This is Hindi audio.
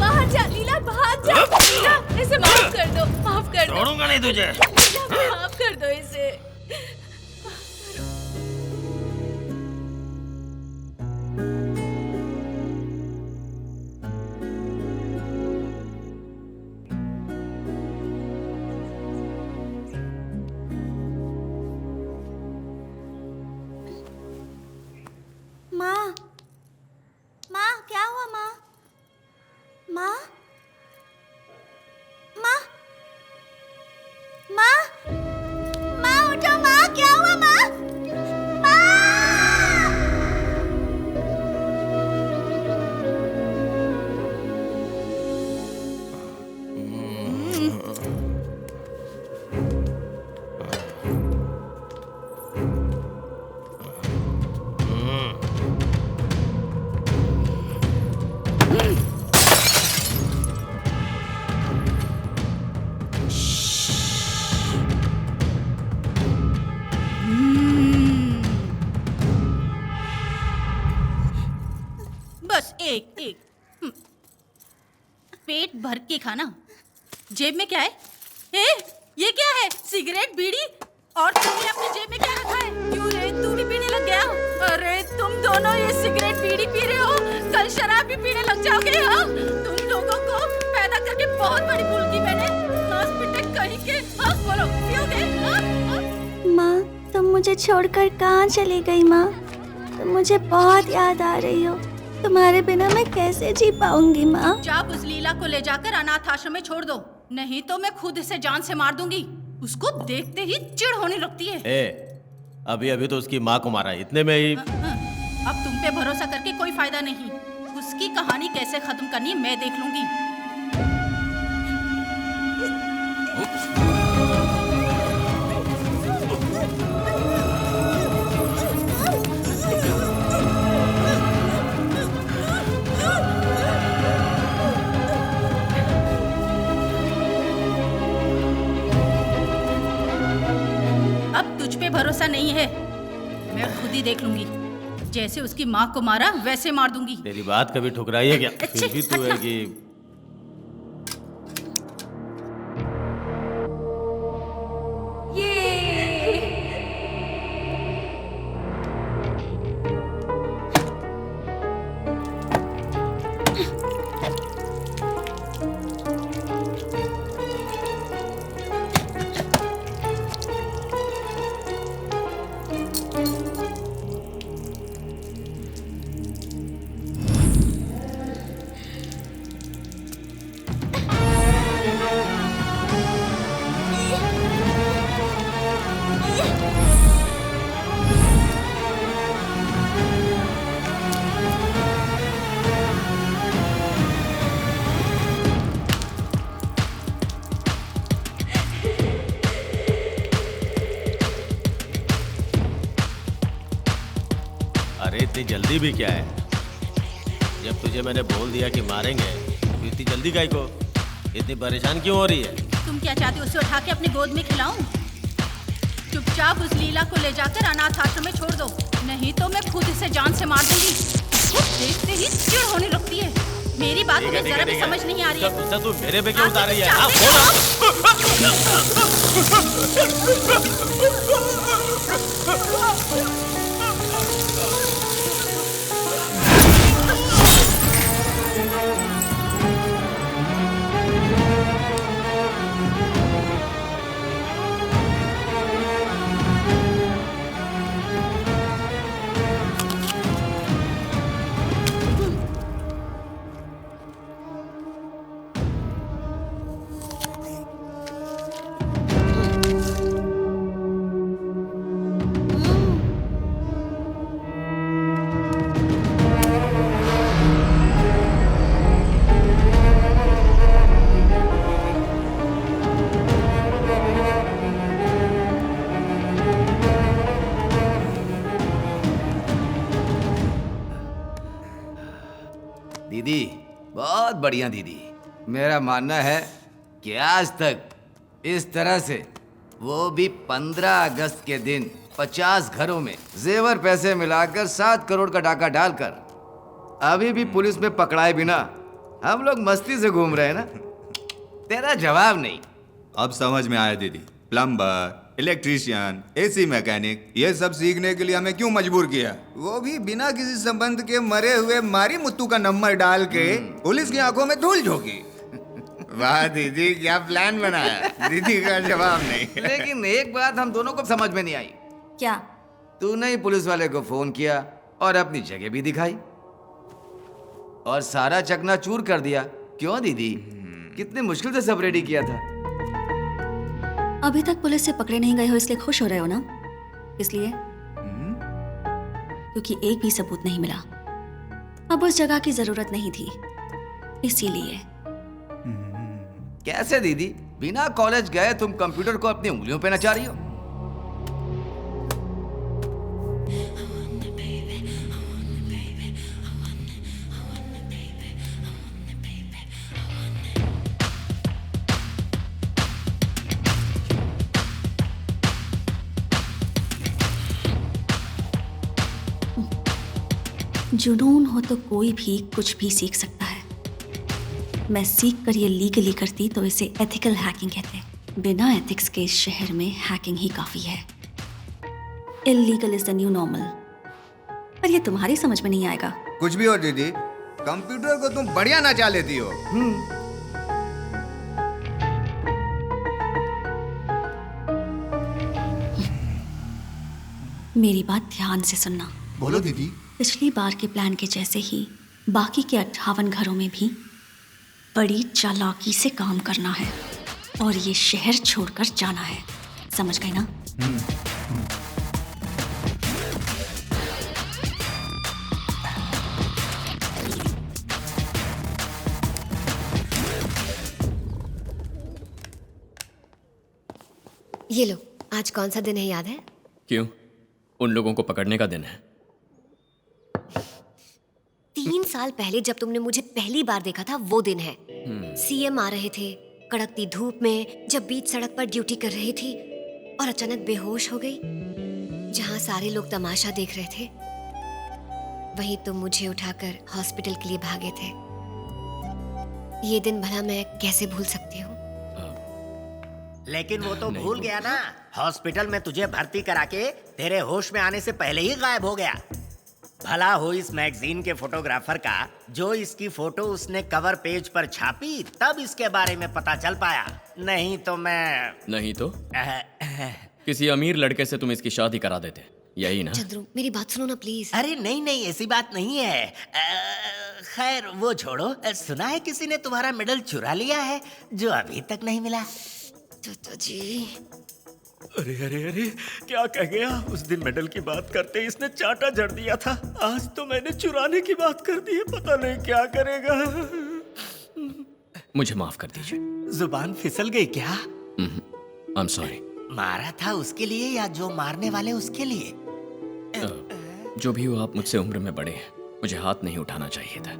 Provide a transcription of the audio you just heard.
बाहर जा लीला, बाहर जा। लीला, इसे माफ कर दो, माफ कर दो। छोड़ूंगा नहीं तुझे। लीला, माफ कर दो इसे। माँ, माँ क्या हुआ माँ? माँ, माँ, माँ, माँ उठो माँ, क्या हुआ माँ? माँ! बस एक एक पेट भर के खाना। जेब में क्या है? ये क्या है? सिगरेट, बीड़ी? और तुमने अपनी जेब में क्या रखा है? क्यों रे, तू भी पीने लग गया? अरे तुम दोनों ये सिगरेट बीड़ी पी रहे हो, कल शराब भी पीने लग जाओगे। हाँ, तुम लोगों को पैदा करके बहुत बड़ी भूल की मैंने। हॉस्पिटल कहीं के। हाँ, बोलो, पियोगे? माँ, तुम मुझे छोड़कर कहाँ चली गई माँ? तुम मुझे बहुत याद आ रही हो। तुम्हारे बिना मैं कैसे जी पाऊंगी माँ? जा उस लीला को ले जाकर अनाथ आश्रम में छोड़ दो, नहीं तो मैं खुद इसे जान से मार दूंगी। उसको देखते ही चिढ़ होने लगती है। अभी अभी तो उसकी माँ को मारा, इतने में ही। अब तुम पे भरोसा करके कोई फायदा नहीं। उसकी कहानी कैसे खत्म करनी है मैं देख लूंगी। अब तुझ पे भरोसा नहीं है, मैं खुद ही देख लूंगी। जैसे उसकी माँ को मारा वैसे मार दूंगी। तेरी बात कभी ठुकराई है क्या? फिर भी तू है कि अरे इतनी जल्दी भी क्या है? जब तुझे मैंने बोल दिया कि मारेंगे तो इतनी जल्दी काहे को? इतनी परेशान क्यों हो रही है? तुम क्या चाहते हो, उसे उठा के अपनी गोद में खिलाऊं? चुपचाप उस लीला को ले जाकर अनाथ आश्रम में छोड़ दो, नहीं तो मैं खुद इसे जान से मार दूंगी। वो देखते ही चिढ़ होने लगती है। मेरी बात तुम्हें जरा भी समझ नहीं आ रही है। तू मेरे पे क्यों उतार रही है? दीदी, बहुत बढ़िया दीदी। मेरा मानना है कि आज तक इस तरह से, वो भी 15 अगस्त के दिन 50 घरों में जेवर पैसे मिलाकर 7 करोड़ का डाका डालकर, अभी भी पुलिस में पकड़ाए बिना हम लोग मस्ती से घूम रहे हैं ना। तेरा जवाब नहीं। अब समझ में आया दीदी। प्लम्बर, इलेक्ट्रीशियन, एसी मैकेनिक, ये सब सीखने के लिए हमें क्यों मजबूर किया, वो भी बिना किसी संबंध के मरे हुए मारी मुत्तू का नंबर डाल के पुलिस की आंखों में धूल झोंकी। वाह दीदी, क्या प्लान बनाया। दीदी का जवाब नहीं। लेकिन एक बात हम दोनों को समझ में नहीं आई। क्या? तूने ही पुलिस वाले को फोन किया और अपनी जगह भी दिखाई और सारा चकनाचूर कर दिया। क्यों दीदी? कितनी मुश्किल से सब रेडी किया था। अभी तक पुलिस से पकड़े नहीं गए हो इसलिए खुश हो रहे हो ना? इसलिए क्योंकि एक भी सबूत नहीं मिला। अब उस जगह की जरूरत नहीं थी, इसीलिए। कैसे दीदी? बिना कॉलेज गए तुम कंप्यूटर को अपनी उंगलियों पे नचा रही हो। जुनून हो तो कोई भी कुछ भी सीख सकता है। मैं सीख कर ये लीगली करती तो इसे एथिकल हैकिंग कहते। बिना एथिक्स के इस शहर में हैकिंग ही काफी है। Illegal is the new normal. पर ये तुम्हारी समझ में नहीं आएगा। कुछ भी हो दीदी, कंप्यूटर को तुम बढ़िया नचा लेती हो। मेरी बात ध्यान से सुनना। बोलो दीदी। पिछली बार के प्लान के जैसे ही बाकी के 58 घरों में भी बड़ी चालाकी से काम करना है और ये शहर छोड़कर जाना है। समझ गए ना? ये लो, आज कौन सा दिन है याद है? क्यों? उन लोगों को पकड़ने का दिन है। 3 साल पहले जब तुमने मुझे पहली बार देखा था वो दिन है। सीएम आ रहे थे कड़कती धूप में, जब बीच सड़क पर ड्यूटी कर रही थी और अचानक बेहोश हो गई। जहां सारे लोग तमाशा देख रहे थे वहीं तुम मुझे उठाकर हॉस्पिटल के लिए भागे थे। ये दिन भला मैं कैसे भूल सकती हूँ? लेकिन वो तो भूल गया ना। हॉस्पिटल में तुझे भर्ती करा के तेरे होश में आने से पहले ही गायब हो गया। भला हो इस मैगजीन के फोटोग्राफर का जो इसकी फोटो उसने कवर पेज पर छापी, तब इसके बारे में पता चल पाया। नहीं तो मैं नहीं तो किसी अमीर लड़के से तुम इसकी शादी करा देते, यही ना? चंद्रू, मेरी बात सुनो ना प्लीज। अरे नहीं नहीं, ऐसी बात नहीं है। खैर वो छोड़ो। सुना है किसी ने तुम्हारा मेडल चुरा लिया है जो अभी तक नहीं मिला। तो जी अरे अरे अरे, क्या कह गया? उस दिन मेडल की बात करते इसने चांटा जड़ दिया था, आज तो मैंने चुराने की बात कर दी है। पता नहीं क्या करेगा। मुझे माफ कर दीजिए। जुबान फिसल गई क्या? I am sorry. मारा था उसके लिए या जो मारने वाले उसके लिए? जो भी हो, आप मुझसे उम्र में बड़े हैं, मुझे हाथ नहीं उठाना चाहिए था।